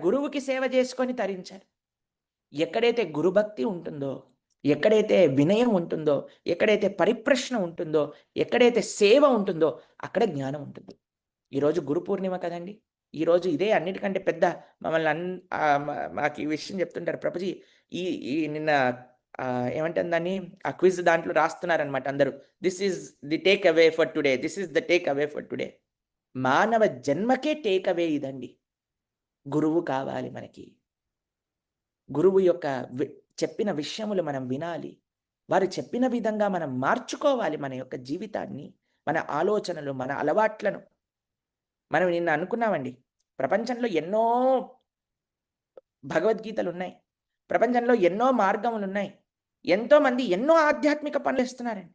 గురువుకి సేవ చేసుకొని తరించారు. ఎక్కడైతే గురుభక్తి ఉంటుందో, ఎక్కడైతే వినయం ఉంటుందో, ఎక్కడైతే పరిప్రశ్న ఉంటుందో, ఎక్కడైతే సేవ ఉంటుందో అక్కడ జ్ఞానం ఉంటుంది. ఈరోజు గురు పూర్ణిమ కదండి. ఈరోజు ఇదే అన్నిటికంటే పెద్ద మమ్మల్ని మాకు ఈ విషయం చెప్తుంటారు ప్రభుజీ. ఈ ఈ నిన్న ఏమంటారు దాన్ని, ఆ క్విజ్ దాంట్లో రాస్తున్నారనమాట అందరూ. This is the take away for today, this is the take away for today. మానవ జన్మకే టేక్ అవే ఇదండి. గురువు కావాలి మనకి. గురువు యొక్క చెప్పిన విషయములు మనం వినాలి. వారు చెప్పిన విధంగా మనం మార్చుకోవాలి మన యొక్క జీవితాన్ని, మన ఆలోచనలు, మన అలవాట్లను. మనం నిన్న అనుకున్నామండి, ప్రపంచంలో ఎన్నో భగవద్గీతలు ఉన్నాయి, ప్రపంచంలో ఎన్నో మార్గములు ఉన్నాయి, ఎంతోమంది ఎన్నో ఆధ్యాత్మిక పనులు ఇస్తున్నారండి.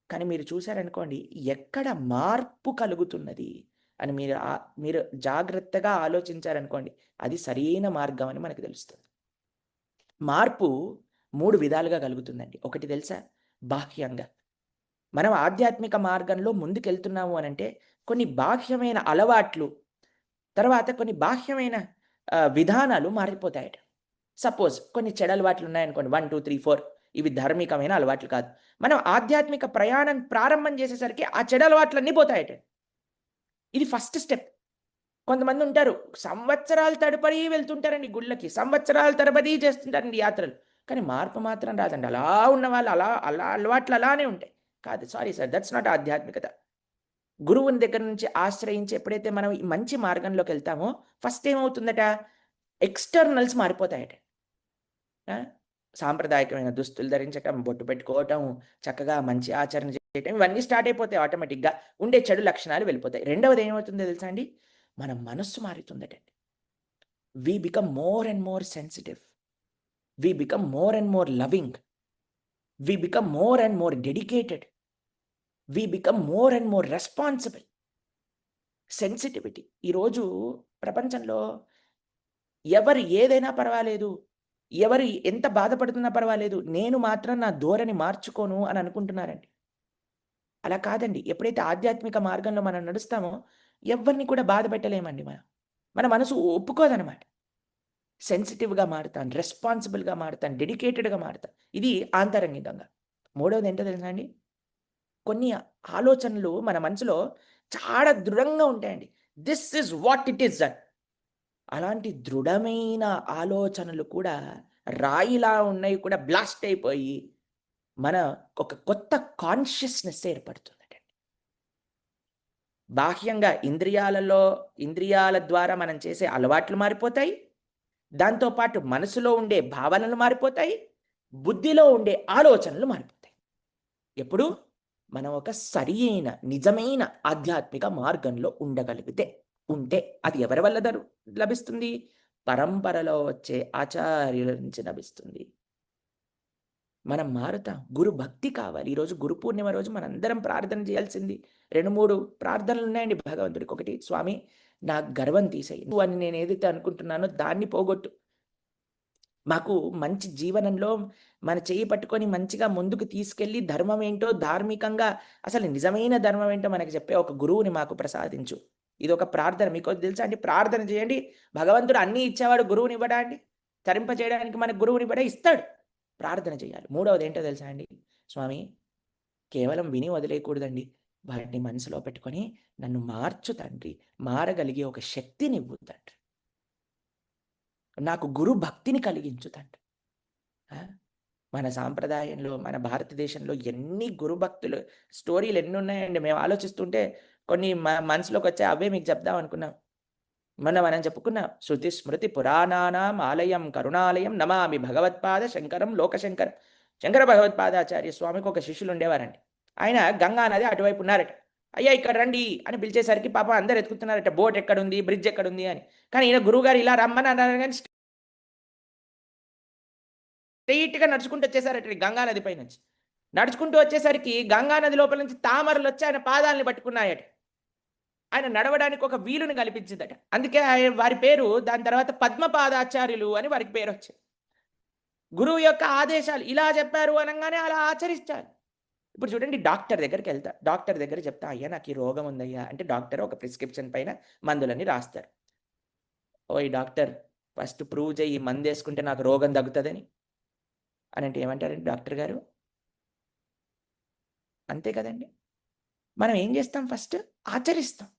కానీ మీరు చూశారనుకోండి, ఎక్కడ మార్పు కలుగుతున్నది అని మీరు జాగ్రత్తగా ఆలోచించారనుకోండి, అది సరైన మార్గం అని మనకు తెలుస్తుంది. మార్పు 3 విధాలుగా కలుగుతుందండి. ఒకటి తెలుసా? బాహ్యంగా. మనం ఆధ్యాత్మిక మార్గంలో ముందుకెళ్తున్నాము అనంటే కొన్ని బాహ్యమైన అలవాట్లు, తర్వాత కొన్ని బాహ్యమైన విధానాలు మారిపోతాయట. సపోజ్ కొన్ని చెడు అలవాట్లు ఉన్నాయనుకోండి, 1, 2, 3, 4 ఇవి ధార్మికమైన అలవాట్లు కాదు. మనం ఆధ్యాత్మిక ప్రయాణం ప్రారంభం చేసేసరికి ఆ చెడు అలవాట్లన్నీ పోతాయట. ఇది ఫస్ట్ స్టెప్. కొంతమంది ఉంటారు, సంవత్సరాల తరబడి వెళ్తుంటారండి గుళ్ళకి, సంవత్సరాల తరబడి చేస్తుంటారండి యాత్రలు, కానీ మార్పు మాత్రం రాదండి. అలా ఉన్న వాళ్ళు అలా అలవాట్లు అలానే ఉంటాయి. కాదు, సారీ సార్, దట్స్ నాట్ ఆధ్యాత్మికత. గురువుని దగ్గర నుంచి ఆశ్రయించి ఎప్పుడైతే మనం ఈ మంచి మార్గంలోకి వెళ్తామో ఫస్ట్ ఏమవుతుందట, ఎక్స్టర్నల్స్ మారిపోతాయట. సాంప్రదాయకమైన దుస్తులు ధరించటం, బొట్టు పెట్టుకోవటం, చక్కగా మంచి ఆచరణ చేయటం, ఇవన్నీ స్టార్ట్ అయిపోతాయి. ఆటోమేటిక్గా ఉండే చెడు లక్షణాలు వెళ్ళిపోతాయి. రెండవది ఏమవుతుందో తెలుసా అండి, మన మనస్సు మారుతుందటండి. We become more and more sensitive, we become more and more loving, we become more and more dedicated, we become more and more responsible. Sensitivity. ఈరోజు ప్రపంచంలో ఎవరు ఏదైనా పర్వాలేదు, ఎవరు ఎంత బాధపడుతున్నా పర్వాలేదు, నేను మాత్రం నా ధోరణి మార్చుకోను అని అనుకుంటున్నారండి. అలా కాదండి. ఎప్పుడైతే ఆధ్యాత్మిక మార్గంలో మనం నడుస్తామో ఎవరిని కూడా బాధ పెట్టలేమండి. మన మనసు ఒప్పుకోదనమాట. సెన్సిటివ్గా మారుతాను, రెస్పాన్సిబుల్గా మారుతాను, డెడికేటెడ్గా మారుతాను. ఇది ఆంతరంగికంగా. మూడవది ఏంటో తెలుసా అండి, కొన్ని ఆలోచనలు మన మనసులో చాలా దృఢంగా ఉంటాయండి. This is what it is అని. అలాంటి దృఢమైన ఆలోచనలు కూడా రాయిలా ఉన్నాయి కూడా బ్లాస్ట్ అయిపోయి మన ఒక కొత్త కాన్షియస్నెస్ ఏర్పడుతుందట. బాహ్యంగా ఇంద్రియాల ద్వారా మనం చేసే అలవాట్లు మారిపోతాయి. దాంతోపాటు మనసులో ఉండే భావనలు మారిపోతాయి, బుద్ధిలో ఉండే ఆలోచనలు మారిపోతాయి. ఎప్పుడు మనం ఒక సరి అయిన నిజమైన ఆధ్యాత్మిక మార్గంలో ఉంటే అది ఎవరి వల్ల లభిస్తుంది? పరంపరలో వచ్చే ఆచార్యుల నుంచి లభిస్తుంది. మనం మారుతాం. గురు భక్తి కావాలి. ఈరోజు గురు పూర్ణిమ రోజు మనందరం ప్రార్థన చేయాల్సింది 2, 3 ప్రార్థనలు ఉన్నాయండి భగవంతుడికి. ఒకటి, స్వామి నా గర్వం తీసేయి, నువ్వు అని నేను ఏదైతే అనుకుంటున్నానో దాన్ని పోగొట్టు. మాకు మంచి జీవనంలో మన చేయి పట్టుకొని మంచిగా ముందుకు తీసుకెళ్ళి ధర్మం ఏంటో, ధార్మికంగా అసలు నిజమైన ధర్మం ఏంటో మనకి చెప్పే ఒక గురువుని మాకు ప్రసాదించు. ఇది ఒక ప్రార్థన. మీకు తెలుసా అండి, ప్రార్థన చేయండి, భగవంతుడు అన్నీ ఇచ్చేవాడు, గురువుని ఇవ్వడా అండి? తరింపజేయడానికి మనకు గురువుని ఇవ్వడా? ఇస్తాడు. ప్రార్థన చేయాలి. మూడవది ఏంటో తెలుసా అండి, స్వామి కేవలం విని వదిలేయకూడదండి, వాటిని మనసులో పెట్టుకొని నన్ను మార్చు తండ్రి, మారగలిగే ఒక శక్తినివ్వు తండ్రి, నాకు గురు భక్తిని కలిగించు తండ్రి. మన సాంప్రదాయంలో, మన భారతదేశంలో ఎన్ని గురుభక్తులు స్టోరీలు ఎన్ని ఉన్నాయండి. మేము ఆలోచిస్తుంటే కొన్ని మనసులోకి వచ్చాయి, అవే మీకు చెప్దాం అనుకున్నాం. మనం చెప్పుకున్నాం, శృతి స్మృతి పురాణానాం ఆలయం కరుణాలయం నమామి భగవత్పాద శంకరం లోకశంకరం. శంకర భగవత్పాదాచార్య స్వామికి ఒక శిష్యులు ఉండేవారండి. ఆయన గంగా నది అటువైపు ఉన్నారట. అయ్యా ఇక్కడ రండి అని పిలిచేసరికి పాపం అందరు ఎత్తుకుతున్నారట, బోట్ ఎక్కడుంది, బ్రిడ్జ్ ఎక్కడుంది అని. కానీ ఈయన గురువుగారు ఇలా రమ్మని అన్నారు, కానీ స్ట్రెయిట్గా నడుచుకుంటూ వచ్చేసారట గంగా నది పై నుంచి. నడుచుకుంటూ వచ్చేసరికి గంగా నది లోపల నుంచి తామరలు వచ్చి ఆయన పాదాలని పట్టుకున్నాయట. ఆయన నడవడానికి ఒక వీలుని కల్పించిందట. అందుకే వారి పేరు దాని తర్వాత పద్మపాదాచార్యులు అని వారికి పేరు వచ్చింది. గురువు యొక్క ఆదేశాలు ఇలా చెప్పారు అనగానే అలా ఆచరించాలి. ఇప్పుడు చూడండి, డాక్టర్ దగ్గరికి వెళ్తా, డాక్టర్ దగ్గర చెప్తా, అయ్యా నాకు ఈ రోగం ఉందయ్యా అంటే డాక్టర్ ఒక ప్రిస్క్రిప్షన్ పైన మందులని రాస్తారు. ఓయ్ డాక్టర్, ఫస్ట్ ప్రూవ్ చెయ్యి, మందేసుకుంటే నాకు రోగం తగ్గుతుందని అని అంటే ఏమంటారండి డాక్టర్ గారు? అంతే కదండి. మనం ఏం చేస్తాం? ఫస్ట్ ఆచరిస్తాం.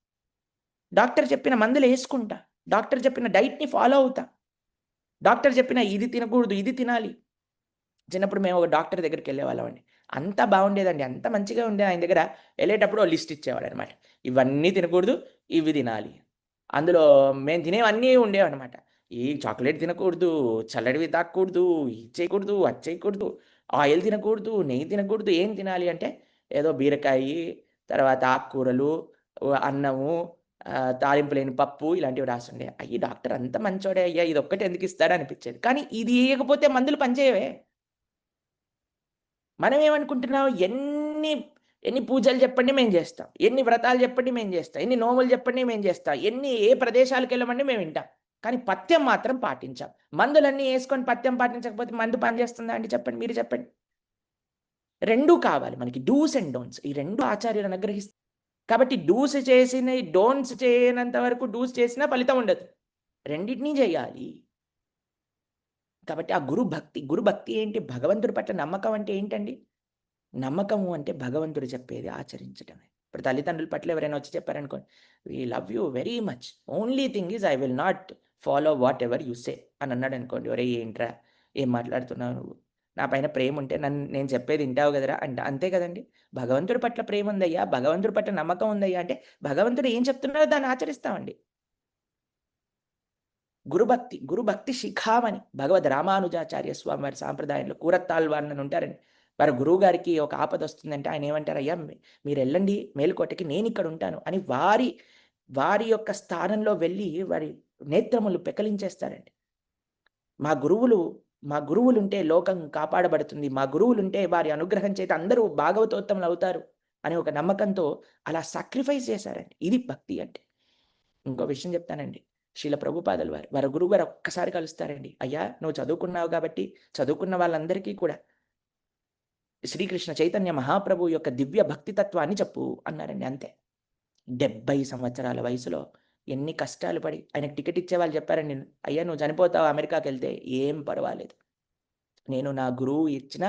డాక్టర్ చెప్పిన మందులు వేసుకుంటా, డాక్టర్ చెప్పిన డైట్‌ని ఫాలో అవుతా, డాక్టర్ చెప్పిన ఇది తినకూడదు, ఇది తినాలి. చిన్నప్పుడు మేము ఒక డాక్టర్ దగ్గరికెళ్ళేవాళ్ళమండి. అంతా బావుండేదండి. అంతా మంచిగా ఉండే ఆయన దగ్గర ఎళ్ళేటప్పుడు ఓ లిస్ట్ ఇచ్చేవాడనమాట. ఇవన్నీ తినకూడదు, ఇవి తినాలి. అందులో మేము తినేవన్నీ ఉండేవనమాట. ఈ చాక్లేట్ తినకూడదు, చల్లటివి తాగకూడదు, ఇది చేయకూడదు, అది చేయకూడదు, ఆయిల్ తినకూడదు, నెయ్యి తినకూడదు. ఏం తినాలి అంటే ఏదో బీరకాయి, తర్వాత ఆకుకూరలు, అన్నము, తాలింపు లేని పప్పు ఇలాంటివి రాసుండే. అయ్యి డాక్టర్ అంత మంచోడే అయ్యా! ఇదొక్కటి ఎందుకు ఇస్తాడు అనిపిచ్చేది. కానీ ఇది ఇయ్యకపోతే మందులు పనిచేయవే. మనమేమనుకుంటున్నాం, ఎన్ని పూజలు చెప్పండి మేము జేస్తాం. ఎన్ని వ్రతాలు చెప్పండి మేము జేస్తాం. ఎన్ని నోములు చెప్పండి మేము జేస్తాం. ఏ ప్రదేశాలకెళ్ళమండి మేము వింటాం. కానీ పథ్యం మాత్రం పాటించాం. మందులన్నీ యేసుకొని పథ్యం పాటించకపోతే మందు పనిచేస్తుందా అండి చెప్పండి? మీరు చెప్పండి. 2 కావాలి మనకి. Dos and don'ts. ఈ 2 ఆచార్యులు అనుగ్రహిస్తారు. కాబట్టి డూస్ చేసినయి డోంట్స్ చేయనంత వరకు డూస్ చేసినా ఫలితం ఉండదు. రెండిటిని జేయాలి. కాబట్టి ఆ గురు భక్తి ఏంటి? భగవంతుడి పట్ల నమ్మకం అంటే ఏంటండి? నమ్మకము అంటే భగవంతుడు చెప్పేది ఆచరించటమే. ఇప్పుడు తల్లిదండ్రుల పట్ల ఎవరైనా వచ్చి చెప్పారనుకోండి, "we love you very much. Only thing is I will not follow whatever you say" అని అన్నాడనుకోండి. "ఒరేయ్! ఏంట్రా? ఏం మాట్లాడుతున్నావు నువ్వు? నా పైన ప్రేముంటే నేను చెప్పేది ఇంటావు కదరా!" అంతే కదండీ! భగవంతుడి పట్ల ప్రేమ ఉందయ్యా, భగవంతుడి పట్ల నమ్మకం ఉందయ్యా అంటే భగవంతుడు ఏం చెప్తున్నారో దాన్ని ఆచరిస్తామండి. గురుభక్తి శిఖామణి. భగవద్ రామానుజాచార్య స్వామి వారి సాంప్రదాయంలో కూరత్తాళ్వార్ అని ఉంటారండి. వారి గురువుగారికి ఒక ఆపదొస్తుందంటే ఆయన ఏమంటారు, "అయ్యా! మీరెళ్ళండి మేలుకోటకి నేనిక్కడుంటాను" అని వారి యొక్క స్థానంలో వెళ్ళి వారి నేత్రములు పెకలించేస్తారండి. మా గురువులు మా గురువులుంటే లోకం కాపాడబడుతుంది. మా గురువులుంటే వారి అనుగ్రహం చేత అందరూ భాగవతోత్తములవుతారు అనే ఒక నమ్మకంతో అలా సాక్రిఫైస్ చేశారండి. ఇది భక్తి అంటే. ఇంకో విషయం చెప్తానండి. శ్రీల ప్రభుపాదుల వారి గురువుగారు ఒక్కసారి కలుస్తారండి. "అయ్యా! నువ్వు చదువుకున్నావు కాబట్టి, చదువుకున్న వాళ్ళందరికీ కూడా శ్రీకృష్ణ చైతన్య మహాప్రభువు యొక్క దివ్య భక్తి తత్వాన్ని చెప్పు" అన్నారండి అంతే. 70 సంవత్సరాల వయసులో ఎన్ని కష్టాలు పడి ఆయనకి టికెట్ ఇచ్చేవాళ్ళు చెప్పారండి. "అయ్యా! నువ్వు చనిపోతావు అమెరికాకెళ్తే, ఏం పర్వాలేదు. నేను నా గురువు ఇచ్చిన